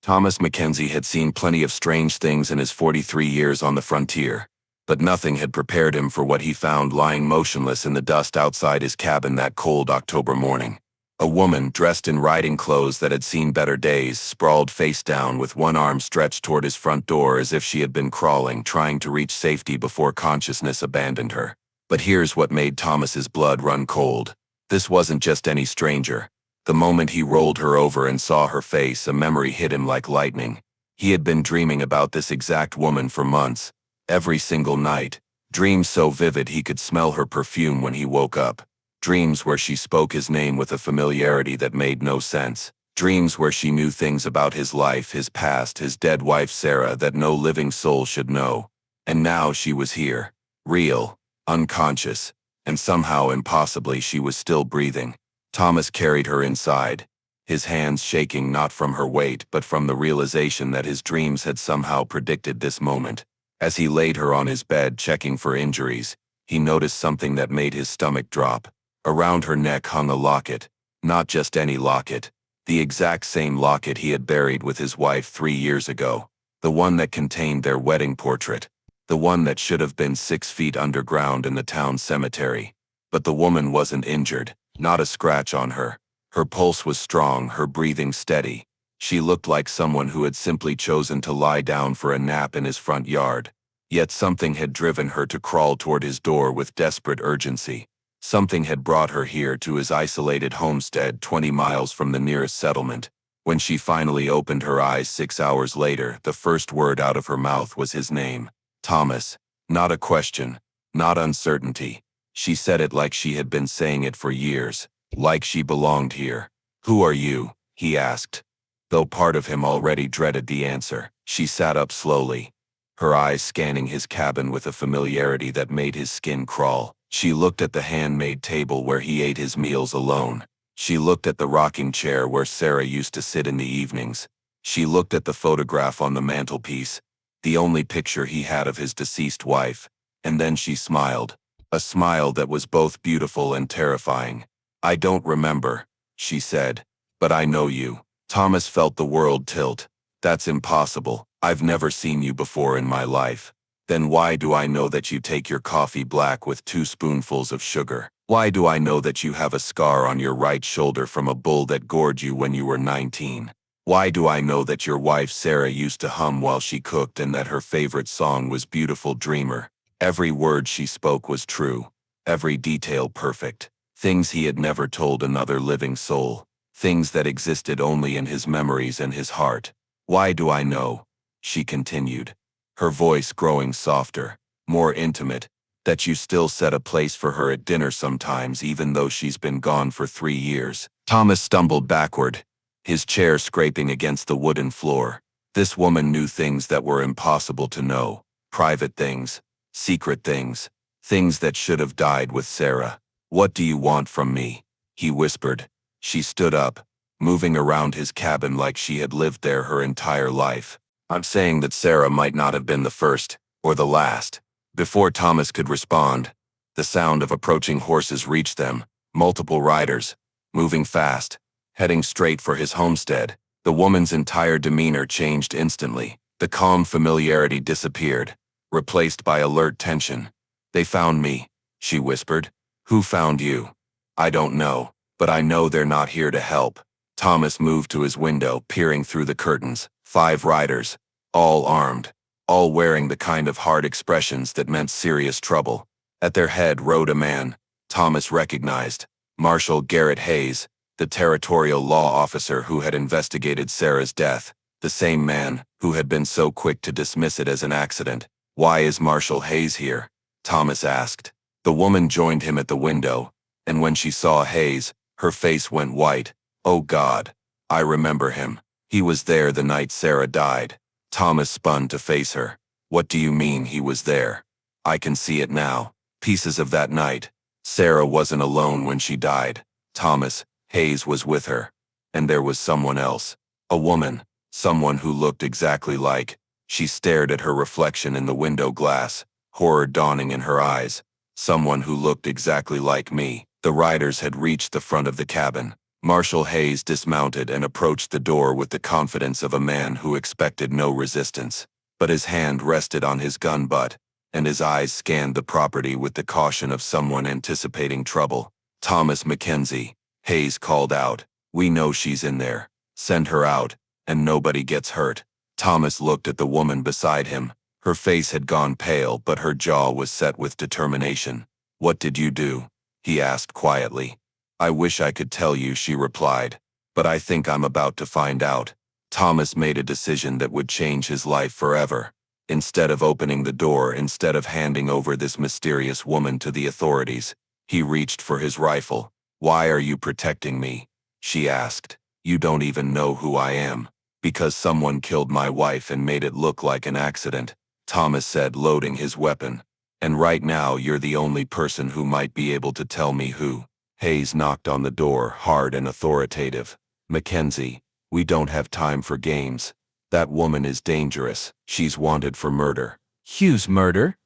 Thomas McKenzie had seen plenty of strange things in his 43 years on the frontier, but nothing had prepared him for what he found lying motionless in the dust outside his cabin that cold October morning. A woman, dressed in riding clothes that had seen better days, sprawled face down with one arm stretched toward his front door as if she had been crawling, trying to reach safety before consciousness abandoned her. But here's what made Thomas's blood run cold. This wasn't just any stranger. The moment he rolled her over and saw her face, a memory hit him like lightning. He had been dreaming about this exact woman for months, every single night. Dreams so vivid he could smell her perfume when he woke up. Dreams where she spoke his name with a familiarity that made no sense. Dreams where she knew things about his life, his past, his dead wife Sarah that no living soul should know. And now she was here. Real, unconscious, and somehow impossibly she was still breathing. Thomas carried her inside, his hands shaking not from her weight but from the realization that his dreams had somehow predicted this moment. As he laid her on his bed checking for injuries, he noticed something that made his stomach drop. Around her neck hung a locket, not just any locket, the exact same locket he had buried with his wife 3 years ago, the one that contained their wedding portrait, the one that should have been 6 feet underground in the town cemetery. But the woman wasn't injured. Not a scratch on her. Her pulse was strong, her breathing steady. She looked like someone who had simply chosen to lie down for a nap in his front yard. Yet something had driven her to crawl toward his door with desperate urgency. Something had brought her here to his isolated homestead 20 miles from the nearest settlement. When she finally opened her eyes 6 hours later, the first word out of her mouth was his name. Thomas. Not a question, not uncertainty. She said it like she had been saying it for years, like she belonged here. "Who are you?" he asked. Though part of him already dreaded the answer, she sat up slowly, her eyes scanning his cabin with a familiarity that made his skin crawl. She looked at the handmade table where he ate his meals alone. She looked at the rocking chair where Sarah used to sit in the evenings. She looked at the photograph on the mantelpiece, the only picture he had of his deceased wife. And then she smiled. A smile that was both beautiful and terrifying. "I don't remember," she said, "but I know you." Thomas felt the world tilt. "That's impossible. I've never seen you before in my life." "Then why do I know that you take your coffee black with 2 spoonfuls of sugar? Why do I know that you have a scar on your right shoulder from a bull that gored you when you were 19? Why do I know that your wife Sarah used to hum while she cooked and that her favorite song was Beautiful Dreamer?" Every word she spoke was true, every detail perfect. Things he had never told another living soul, things that existed only in his memories and his heart. "Why do I know?" she continued, her voice growing softer, more intimate, "that you still set a place for her at dinner sometimes even though she's been gone for 3 years. Thomas stumbled backward, his chair scraping against the wooden floor. This woman knew things that were impossible to know, private things. Secret things, things that should have died with Sarah. "What do you want from me?" he whispered. She stood up, moving around his cabin like she had lived there her entire life. "I'm saying that Sarah might not have been the first, or the last." Before Thomas could respond, the sound of approaching horses reached them, multiple riders, moving fast, heading straight for his homestead. The woman's entire demeanor changed instantly. The calm familiarity disappeared, replaced by alert tension. "They found me," she whispered. "Who found you?" "I don't know, but I know they're not here to help." Thomas moved to his window, peering through the curtains. 5 riders, all armed, all wearing the kind of hard expressions that meant serious trouble. At their head rode a man Thomas recognized, Marshal Garrett Hayes, the territorial law officer who had investigated Sarah's death, the same man who had been so quick to dismiss it as an accident. "Why is Marshal Hayes here?" Thomas asked. The woman joined him at the window, and when she saw Hayes, her face went white. "Oh God, I remember him. He was there the night Sarah died." Thomas spun to face her. "What do you mean he was there?" "I can see it now. Pieces of that night. Sarah wasn't alone when she died. Thomas, Hayes was with her. And there was someone else. A woman, someone who looked exactly like." She stared at her reflection in the window glass, horror dawning in her eyes. "Someone who looked exactly like me." The riders had reached the front of the cabin. Marshal Hayes dismounted and approached the door with the confidence of a man who expected no resistance. But his hand rested on his gun butt, and his eyes scanned the property with the caution of someone anticipating trouble. "Thomas McKenzie," Hayes called out. "We know she's in there. Send her out, and nobody gets hurt." Thomas looked at the woman beside him. Her face had gone pale, but her jaw was set with determination. "What did you do?" he asked quietly. "I wish I could tell you," she replied, "but I think I'm about to find out." Thomas made a decision that would change his life forever. Instead of opening the door, instead of handing over this mysterious woman to the authorities, he reached for his rifle. "Why are you protecting me?" she asked. "You don't even know who I am." "Because someone killed my wife and made it look like an accident," Thomas said, loading his weapon. "And right now you're the only person who might be able to tell me who." Hayes knocked on the door, hard and authoritative. "McKenzie, we don't have time for games. That woman is dangerous. She's wanted for murder." "Hugh's murder?"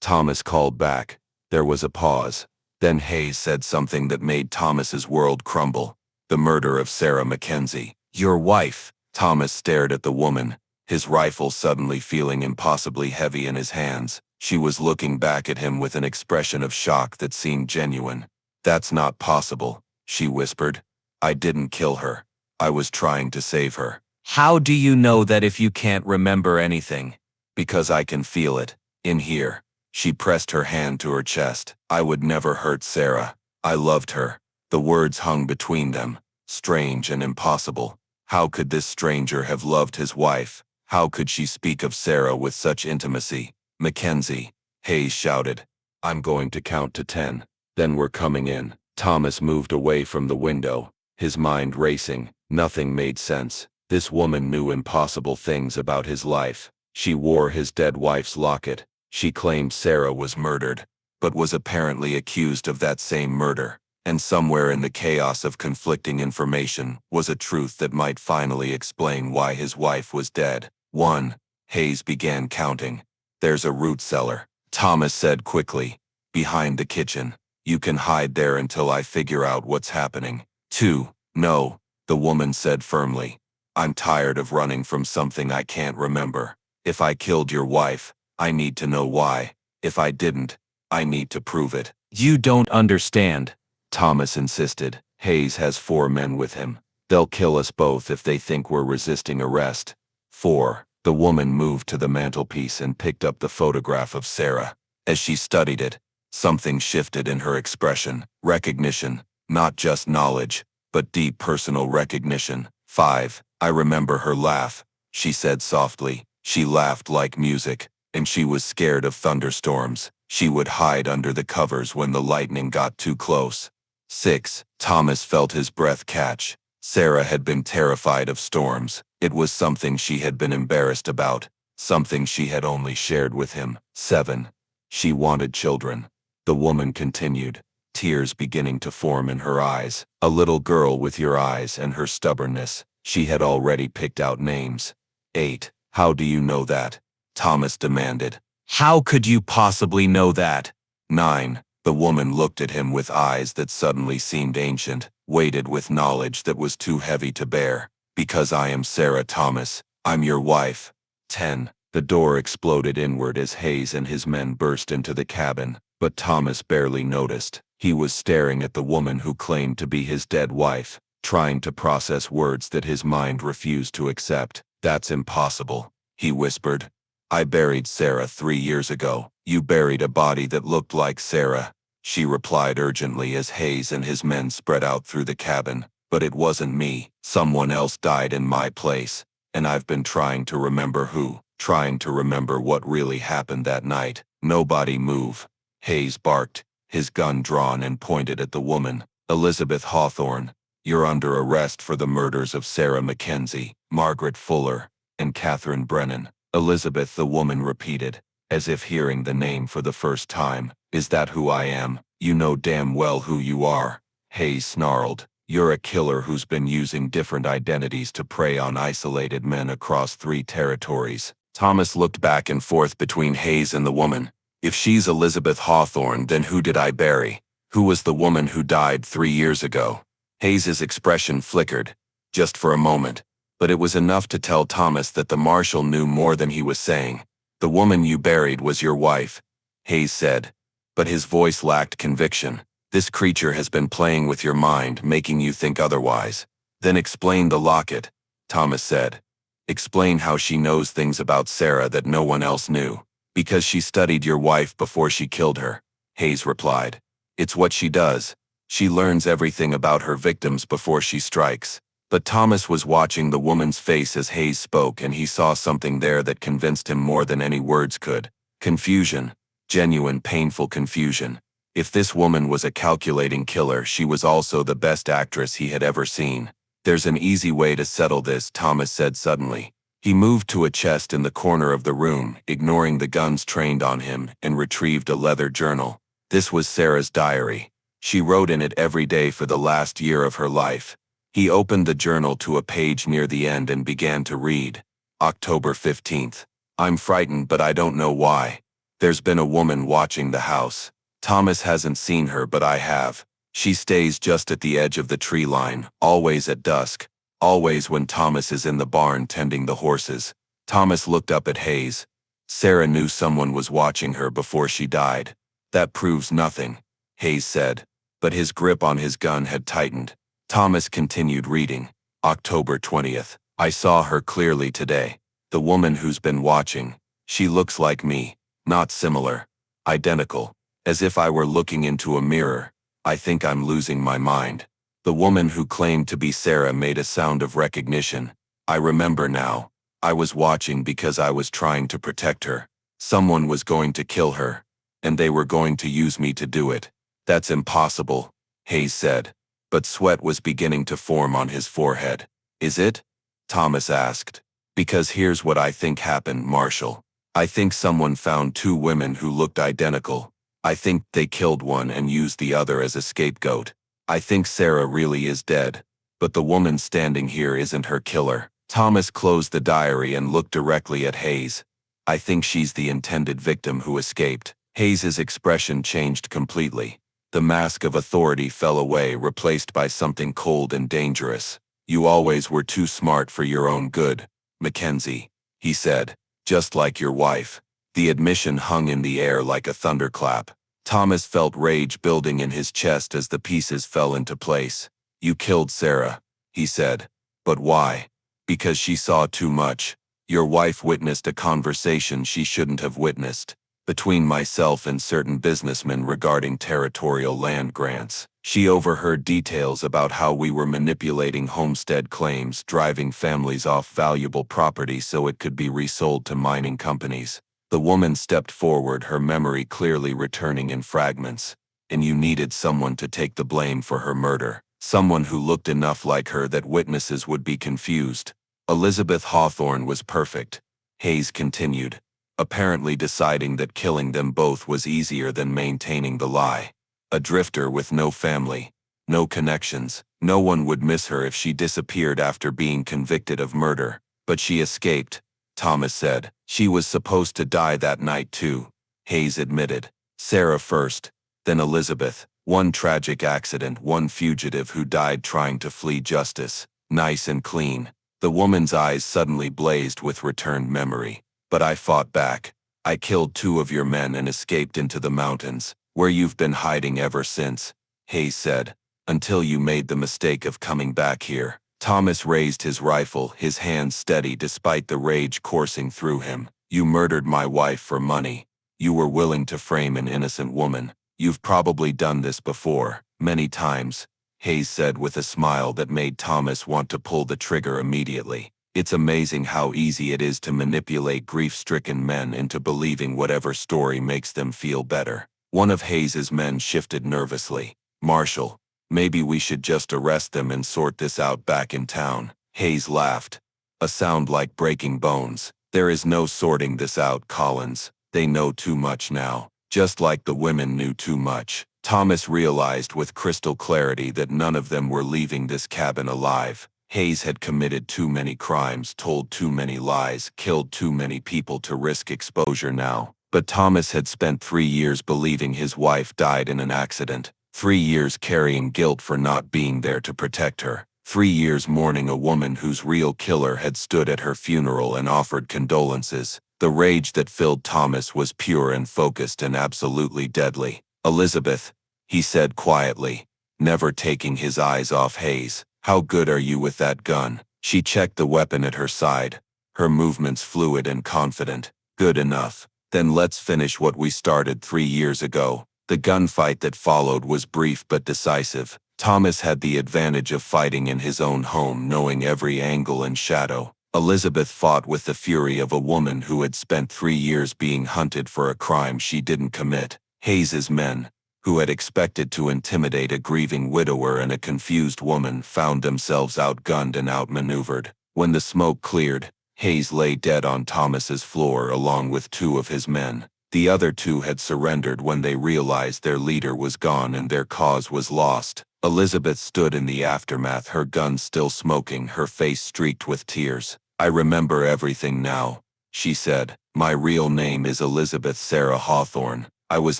Thomas called back. There was a pause. Then Hayes said something that made Thomas's world crumble. "The murder of Sarah McKenzie." "Your wife." Thomas stared at the woman, his rifle suddenly feeling impossibly heavy in his hands. She was looking back at him with an expression of shock that seemed genuine. "That's not possible," she whispered. "I didn't kill her. I was trying to save her." "How do you know that if you can't remember anything?" "Because I can feel it. In here." She pressed her hand to her chest. "I would never hurt Sarah. I loved her." The words hung between them, strange and impossible. How could this stranger have loved his wife? How could she speak of Sarah with such intimacy? "McKenzie," Hayes shouted. "I'm going to count to 10. Then we're coming in." Thomas moved away from the window, his mind racing. Nothing made sense. This woman knew impossible things about his life. She wore his dead wife's locket. She claimed Sarah was murdered, but was apparently accused of that same murder. And somewhere in the chaos of conflicting information was a truth that might finally explain why his wife was dead. 1. Hayes began counting. "There's a root cellar," Thomas said quickly. "Behind the kitchen. You can hide there until I figure out what's happening." 2. "No," the woman said firmly. "I'm tired of running from something I can't remember. If I killed your wife, I need to know why. If I didn't, I need to prove it." "You don't understand," Thomas insisted. "Hayes has 4 men with him. They'll kill us both if they think we're resisting arrest." 4. The woman moved to the mantelpiece and picked up the photograph of Sarah. As she studied it, something shifted in her expression. Recognition, not just knowledge, but deep personal recognition. 5. "I remember her laugh," she said softly. "She laughed like music, and she was scared of thunderstorms. She would hide under the covers when the lightning got too close." 6. Thomas felt his breath catch. Sarah had been terrified of storms. It was something she had been embarrassed about, something she had only shared with him. 7. She wanted children. The woman continued, tears beginning to form in her eyes. "A little girl with your eyes and her stubbornness." She had already picked out names. 8. "How do you know that?" Thomas demanded. "How could you possibly know that?" 9. The woman looked at him with eyes that suddenly seemed ancient, weighted with knowledge that was too heavy to bear. "Because I am Sarah Thomas. I'm your wife." 10. The door exploded inward as Hayes and his men burst into the cabin, but Thomas barely noticed. He was staring at the woman who claimed to be his dead wife, trying to process words that his mind refused to accept. "That's impossible," he whispered. "I buried Sarah 3 years ago." "You buried a body that looked like Sarah," she replied urgently as Hayes and his men spread out through the cabin. "But it wasn't me. Someone else died in my place. And I've been trying to remember who, trying to remember what really happened that night." "Nobody move," Hayes barked, his gun drawn and pointed at the woman. "Elizabeth Hawthorne, you're under arrest for the murders of Sarah McKenzie, Margaret Fuller, and Catherine Brennan." "Elizabeth," the woman repeated, as if hearing the name for the first time. "Is that who I am?" "You know damn well who you are," Hayes snarled. "You're a killer who's been using different identities to prey on isolated men across 3 territories." Thomas looked back and forth between Hayes and the woman. "If she's Elizabeth Hawthorne, then who did I bury? Who was the woman who died 3 years ago?" Hayes's expression flickered, just for a moment, but it was enough to tell Thomas that the marshal knew more than he was saying. "The woman you buried was your wife," Hayes said, but his voice lacked conviction. "This creature has been playing with your mind, making you think otherwise." "Then explain the locket," Thomas said. "Explain how she knows things about Sarah that no one else knew." "Because she studied your wife before she killed her," Hayes replied. "It's what she does. She learns everything about her victims before she strikes." But Thomas was watching the woman's face as Hayes spoke, and he saw something there that convinced him more than any words could. Confusion. Genuine, painful confusion. If this woman was a calculating killer, she was also the best actress he had ever seen. "There's an easy way to settle this," Thomas said suddenly. He moved to a chest in the corner of the room, ignoring the guns trained on him, and retrieved a leather journal. This was Sarah's diary. She wrote in it every day for the last year of her life. He opened the journal to a page near the end and began to read. October 15th. "I'm frightened, but I don't know why. There's been a woman watching the house. Thomas hasn't seen her, but I have. She stays just at the edge of the tree line, always at dusk, always when Thomas is in the barn tending the horses." Thomas looked up at Hayes. "Sarah knew someone was watching her before she died." "That proves nothing," Hayes said, but his grip on his gun had tightened. Thomas continued reading. October 20th. "I saw her clearly today. The woman who's been watching. She looks like me. Not similar. Identical. As if I were looking into a mirror. I think I'm losing my mind." The woman who claimed to be Sarah made a sound of recognition. "I remember now. I was watching because I was trying to protect her. Someone was going to kill her, and they were going to use me to do it." "That's impossible," Hayes said. But sweat was beginning to form on his forehead. "Is it?" Thomas asked. "Because here's what I think happened, Marshal. I think someone found two women who looked identical. I think they killed one and used the other as a scapegoat. I think Sarah really is dead, but the woman standing here isn't her killer." Thomas closed the diary and looked directly at Hayes. "I think she's the intended victim who escaped." Hayes's expression changed completely. The mask of authority fell away, replaced by something cold and dangerous. "You always were too smart for your own good, McKenzie," he said. "Just like your wife." The admission hung in the air like a thunderclap. Thomas felt rage building in his chest as the pieces fell into place. "You killed Sarah," he said. "But why?" "Because she saw too much. Your wife witnessed a conversation she shouldn't have witnessed, between myself and certain businessmen regarding territorial land grants. She overheard details about how we were manipulating homestead claims, driving families off valuable property so it could be resold to mining companies." The woman stepped forward, her memory clearly returning in fragments. "And you needed someone to take the blame for her murder. Someone who looked enough like her that witnesses would be confused. Elizabeth Hawthorne was perfect," Hayes continued, apparently deciding that killing them both was easier than maintaining the lie. "A drifter with no family, no connections. No one would miss her if she disappeared after being convicted of murder. But she escaped," Thomas said. "She was supposed to die that night too," Hayes admitted. "Sarah first, then Elizabeth. One tragic accident, one fugitive who died trying to flee justice. Nice and clean." The woman's eyes suddenly blazed with returned memory. "But I fought back. I killed two of your men and escaped into the mountains, where you've been hiding ever since," Hayes said, "until you made the mistake of coming back here." Thomas raised his rifle, his hands steady despite the rage coursing through him. "You murdered my wife for money. You were willing to frame an innocent woman. You've probably done this before, many times," Hayes said with a smile that made Thomas want to pull the trigger immediately. "It's amazing how easy it is to manipulate grief-stricken men into believing whatever story makes them feel better." One of Hayes's men shifted nervously. "Marshal, maybe we should just arrest them and sort this out back in town." Hayes laughed. "A sound like breaking bones. There is no sorting this out, Collins. They know too much now, just like the women knew too much." Thomas realized with crystal clarity that none of them were leaving this cabin alive. Hayes had committed too many crimes, told too many lies, killed too many people to risk exposure now. But Thomas had spent 3 years believing his wife died in an accident. 3 years carrying guilt for not being there to protect her. 3 years mourning a woman whose real killer had stood at her funeral and offered condolences. The rage that filled Thomas was pure and focused and absolutely deadly. "Elizabeth," he said quietly, never taking his eyes off Hayes, "how good are you with that gun?" She checked the weapon at her side, her movements fluid and confident. "Good enough. Then let's finish what we started 3 years ago." The gunfight that followed was brief but decisive. Thomas had the advantage of fighting in his own home, knowing every angle and shadow. Elizabeth fought with the fury of a woman who had spent 3 years being hunted for a crime she didn't commit. Hayes's men, who had expected to intimidate a grieving widower and a confused woman, found themselves outgunned and outmaneuvered. When the smoke cleared, Hayes lay dead on Thomas's floor along with 2 of his men. The other 2 had surrendered when they realized their leader was gone and their cause was lost. Elizabeth stood in the aftermath, her gun still smoking, her face streaked with tears. "I remember everything now," she said. "My real name is Elizabeth Sarah Hawthorne. I was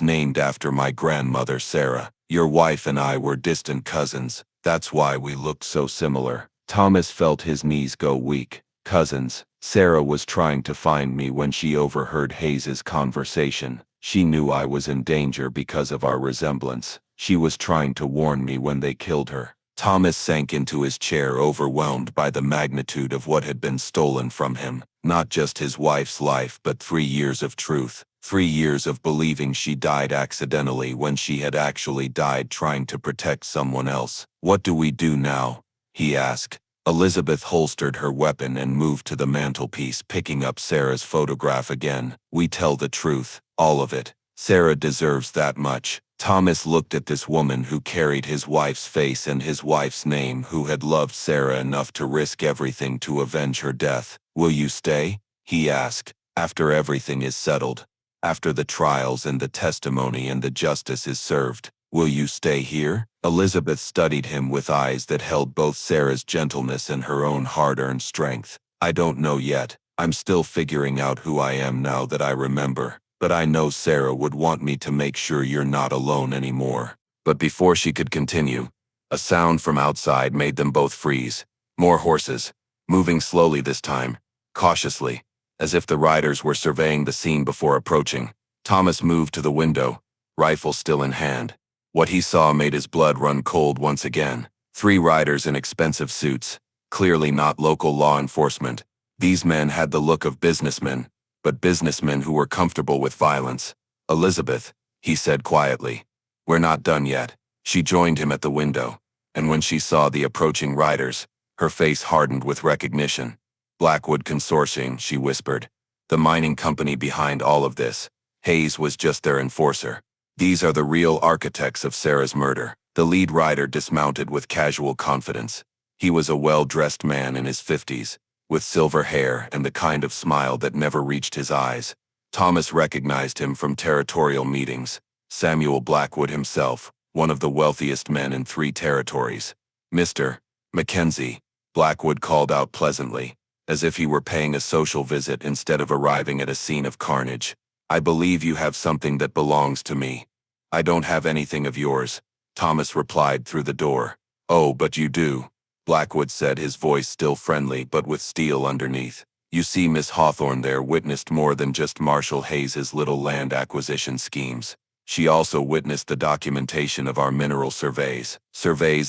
named after my grandmother Sarah. Your wife and I were distant cousins. That's why we looked so similar." Thomas felt his knees go weak. Cousins. Sarah was trying to find me when she overheard Hayes's conversation. She knew I was in danger because of our resemblance. She was trying to warn me when they killed her. Thomas sank into his chair, overwhelmed by the magnitude of what had been stolen from him. Not just his wife's life, but 3 years of truth. 3 years of believing she died accidentally when she had actually died trying to protect someone else. "What do we do now?" he asked. Elizabeth holstered her weapon and moved to the mantelpiece, picking up Sarah's photograph again. "We tell the truth, all of it. Sarah deserves that much." Thomas looked at this woman who carried his wife's face and his wife's name, who had loved Sarah enough to risk everything to avenge her death. "Will you stay?" he asked. "After everything is settled, after the trials and the testimony and the justice is served, will you stay here?" Elizabeth studied him with eyes that held both Sarah's gentleness and her own hard-earned strength. "I don't know yet. I'm still figuring out who I am now that I remember. But I know Sarah would want me to make sure you're not alone anymore." But before she could continue, a sound from outside made them both freeze. More horses, moving slowly this time, cautiously, as if the riders were surveying the scene before approaching. Thomas moved to the window, rifle still in hand. What he saw made his blood run cold once again. 3 riders in expensive suits, clearly not local law enforcement. These men had the look of businessmen, but businessmen who were comfortable with violence. "Elizabeth," he said quietly, "we're not done yet." She joined him at the window, and when she saw the approaching riders, her face hardened with recognition. "Blackwood Consortium," she whispered. "The mining company behind all of this. Hayes was just their enforcer. These are the real architects of Sarah's murder." The lead rider dismounted with casual confidence. He was a well-dressed man in his 50s, with silver hair and the kind of smile that never reached his eyes. Thomas recognized him from territorial meetings. Samuel Blackwood himself, one of the wealthiest men in 3 territories. "Mr. McKenzie," Blackwood called out pleasantly, as if he were paying a social visit instead of arriving at a scene of carnage. "I believe you have something that belongs to me." "I don't have anything of yours," Thomas replied through the door. "Oh, but you do," Blackwood said, his voice still friendly but with steel underneath. "You see, Miss Hawthorne there witnessed more than just Marshall Hayes's little land acquisition schemes. She also witnessed the documentation of our mineral surveys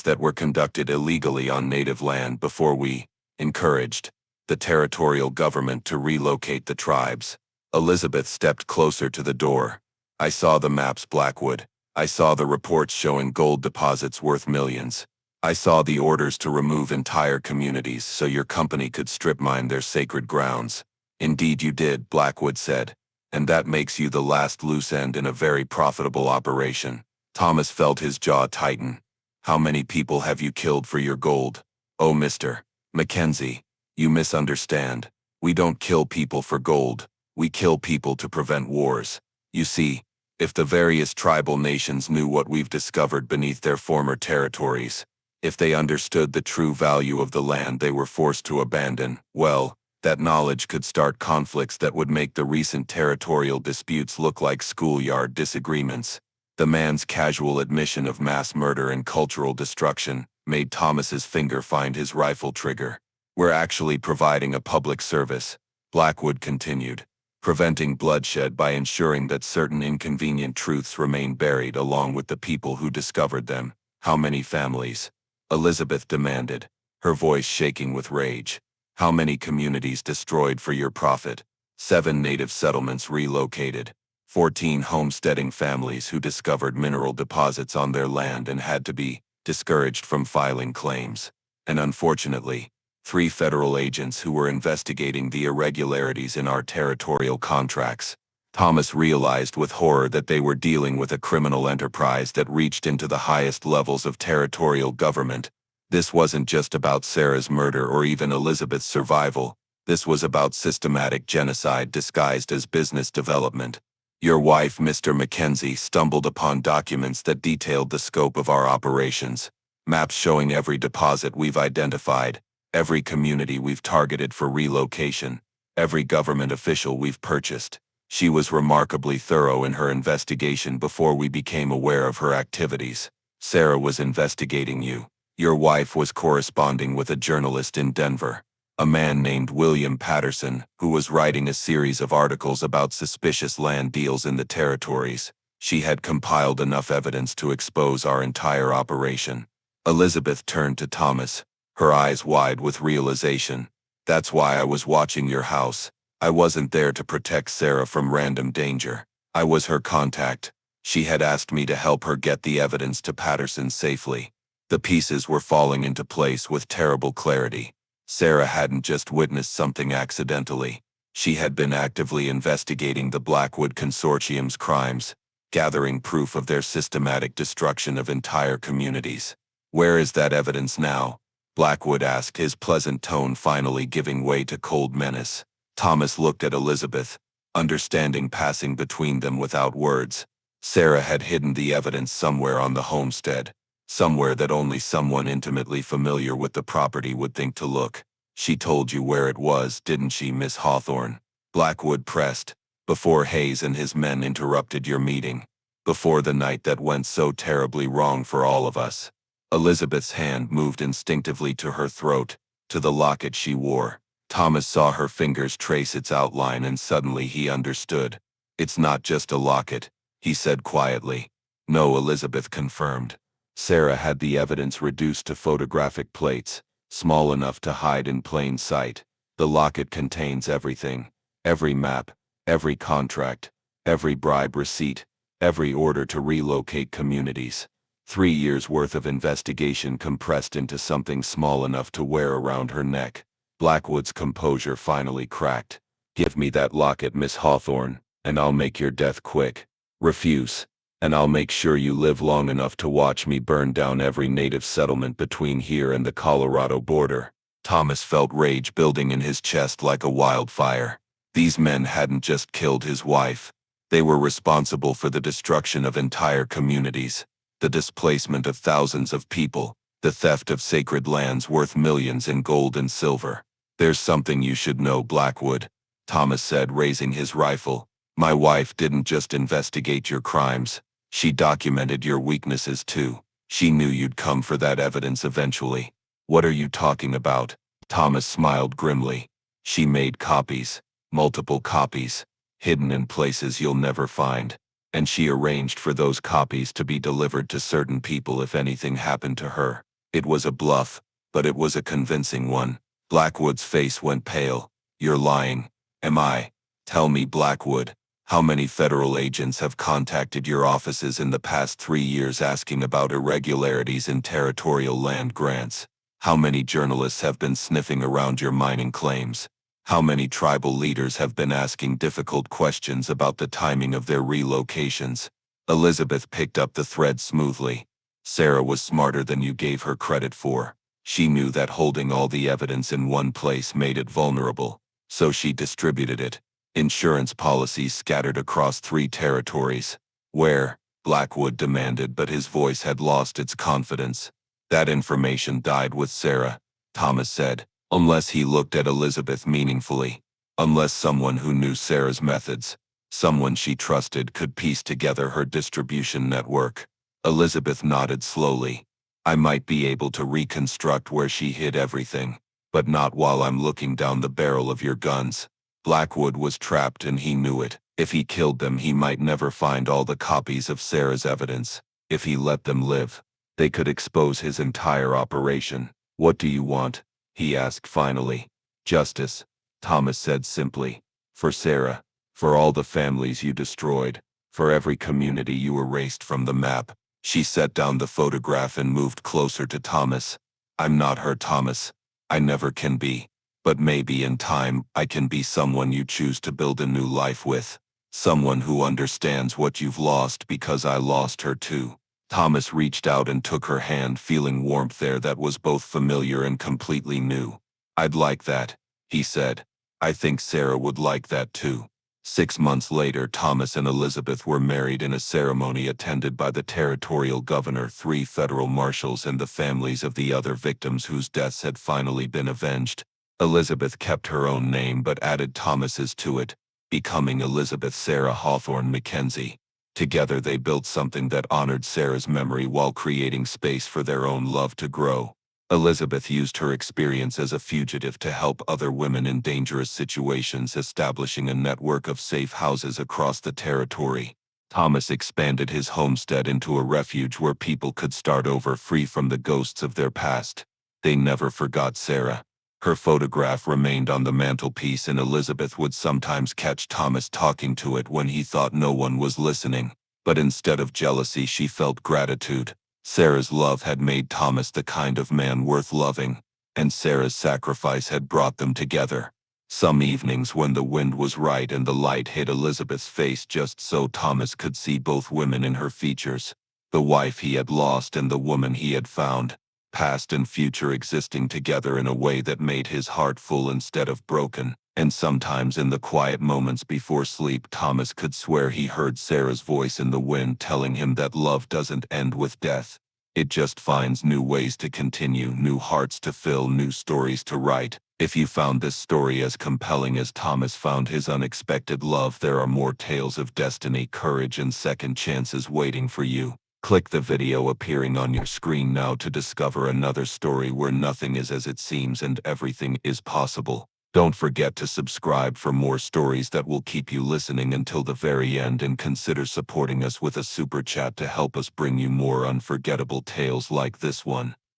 that were conducted illegally on native land before we encouraged the territorial government to relocate the tribes." Elizabeth stepped closer to the door. "I saw the maps, Blackwood. I saw the reports showing gold deposits worth millions. I saw the orders to remove entire communities so your company could strip mine their sacred grounds." "Indeed you did," Blackwood said. "And that makes you the last loose end in a very profitable operation." Thomas felt his jaw tighten. "How many people have you killed for your gold?" "Oh, Mr. McKenzie, you misunderstand. We don't kill people for gold. We kill people to prevent wars. You see, if the various tribal nations knew what we've discovered beneath their former territories, if they understood the true value of the land they were forced to abandon, well, that knowledge could start conflicts that would make the recent territorial disputes look like schoolyard disagreements. The man's casual admission of mass murder and cultural destruction made Thomas's finger find his rifle trigger. "We're actually providing a public service," Blackwood continued, "preventing bloodshed by ensuring that certain inconvenient truths remain buried along with the people who discovered them." "How many families?" Elizabeth demanded, her voice shaking with rage. "How many communities destroyed for your profit?" 7 native settlements relocated. 14 homesteading families who discovered mineral deposits on their land and had to be discouraged from filing claims. And unfortunately, 3 federal agents who were investigating the irregularities in our territorial contracts. Thomas realized with horror that they were dealing with a criminal enterprise that reached into the highest levels of territorial government. This wasn't just about Sarah's murder or even Elizabeth's survival. This was about systematic genocide disguised as business development. Your wife, Mr. McKenzie, stumbled upon documents that detailed the scope of our operations. Maps showing every deposit we've identified, every community we've targeted for relocation, every government official we've purchased. She was remarkably thorough in her investigation before we became aware of her activities. Sarah was investigating you. Your wife was corresponding with a journalist in Denver, a man named William Patterson, who was writing a series of articles about suspicious land deals in the territories. She had compiled enough evidence to expose our entire operation. Elizabeth turned to Thomas, her eyes wide with realization. "That's why I was watching your house. I wasn't there to protect Sarah from random danger. I was her contact. She had asked me to help her get the evidence to Patterson safely." The pieces were falling into place with terrible clarity. Sarah hadn't just witnessed something accidentally. She had been actively investigating the Blackwood Consortium's crimes, gathering proof of their systematic destruction of entire communities. "Where is that evidence now?" Blackwood asked, his pleasant tone finally giving way to cold menace. Thomas looked at Elizabeth, understanding passing between them without words. Sarah had hidden the evidence somewhere on the homestead, somewhere that only someone intimately familiar with the property would think to look. "She told you where it was, didn't she, Miss Hawthorne?" Blackwood pressed, "before Hayes and his men interrupted your meeting. Before the night that went so terribly wrong for all of us." Elizabeth's hand moved instinctively to her throat, to the locket she wore. Thomas saw her fingers trace its outline and suddenly he understood. "It's not just a locket," he said quietly. "No," Elizabeth confirmed. Sarah had the evidence reduced to photographic plates, small enough to hide in plain sight. The locket contains everything. Every map, every contract, every bribe receipt, every order to relocate communities. 3 years' worth of investigation compressed into something small enough to wear around her neck. Blackwood's composure finally cracked. "Give me that locket, Miss Hawthorne, and I'll make your death quick. Refuse, and I'll make sure you live long enough to watch me burn down every native settlement between here and the Colorado border." Thomas felt rage building in his chest like a wildfire. These men hadn't just killed his wife. They were responsible for the destruction of entire communities, the displacement of thousands of people, the theft of sacred lands worth millions in gold and silver. "There's something you should know, Blackwood," Thomas said, raising his rifle. "My wife didn't just investigate your crimes. She documented your weaknesses too. She knew you'd come for that evidence eventually." "What are you talking about?" Thomas smiled grimly. "She made copies, multiple copies, hidden in places you'll never find. And she arranged for those copies to be delivered to certain people if anything happened to her. It was a bluff, but it was a convincing one." Blackwood's face went pale. "You're lying." "Am I?" "Tell me, Blackwood. How many federal agents have contacted your offices in the past 3 years asking about irregularities in territorial land grants? How many journalists have been sniffing around your mining claims? How many tribal leaders have been asking difficult questions about the timing of their relocations?" Elizabeth picked up the thread smoothly. "Sarah was smarter than you gave her credit for. She knew that holding all the evidence in one place made it vulnerable, so she distributed it. Insurance policies scattered across 3 territories." "Where?" Blackwood demanded, but his voice had lost its confidence. "That information died with Sarah," Thomas said, unless he looked at Elizabeth meaningfully. "Unless someone who knew Sarah's methods, Someone she trusted could piece together her distribution network. Elizabeth nodded slowly. I might be able to reconstruct where she hid everything, but not while I'm looking down the barrel of your guns. Blackwood was trapped and he knew it. If he killed them, he might never find all the copies of Sarah's evidence. If he let them live, they could expose his entire operation. What do you want? He asked finally. Justice, Thomas said simply. For Sarah, for all the families you destroyed, for every community you erased from the map. She set down the photograph and moved closer to Thomas. I'm not her, Thomas. I never can be. But maybe in time, I can be someone you choose to build a new life with. Someone who understands what you've lost because I lost her too. Thomas reached out and took her hand, feeling warmth there that was both familiar and completely new. I'd like that, he said. I think Sarah would like that too. 6 months later, Thomas and Elizabeth were married in a ceremony attended by the territorial governor, 3 federal marshals, and the families of the other victims whose deaths had finally been avenged. Elizabeth kept her own name but added Thomas's to it, becoming Elizabeth Sarah Hawthorne McKenzie. Together they built something that honored Sarah's memory while creating space for their own love to grow. Elizabeth used her experience as a fugitive to help other women in dangerous situations, establishing a network of safe houses across the territory. Thomas expanded his homestead into a refuge where people could start over, free from the ghosts of their past. They never forgot Sarah. Her photograph remained on the mantelpiece, and Elizabeth would sometimes catch Thomas talking to it when he thought no one was listening. But instead of jealousy, she felt gratitude. Sarah's love had made Thomas the kind of man worth loving, and Sarah's sacrifice had brought them together. Some evenings when the wind was right and the light hit Elizabeth's face just so Thomas could see both women in her features, the wife he had lost and the woman he had found, past and future existing together in a way that made his heart full instead of broken. And sometimes in the quiet moments before sleep, Thomas could swear he heard Sarah's voice in the wind telling him that love doesn't end with death. It just finds new ways to continue, new hearts to fill, new stories to write. If you found this story as compelling as Thomas found his unexpected love, there are more tales of destiny, courage, and second chances waiting for you. Click the video appearing on your screen now to discover another story where nothing is as it seems and everything is possible. Don't forget to subscribe for more stories that will keep you listening until the very end, and consider supporting us with a super chat to help us bring you more unforgettable tales like this one.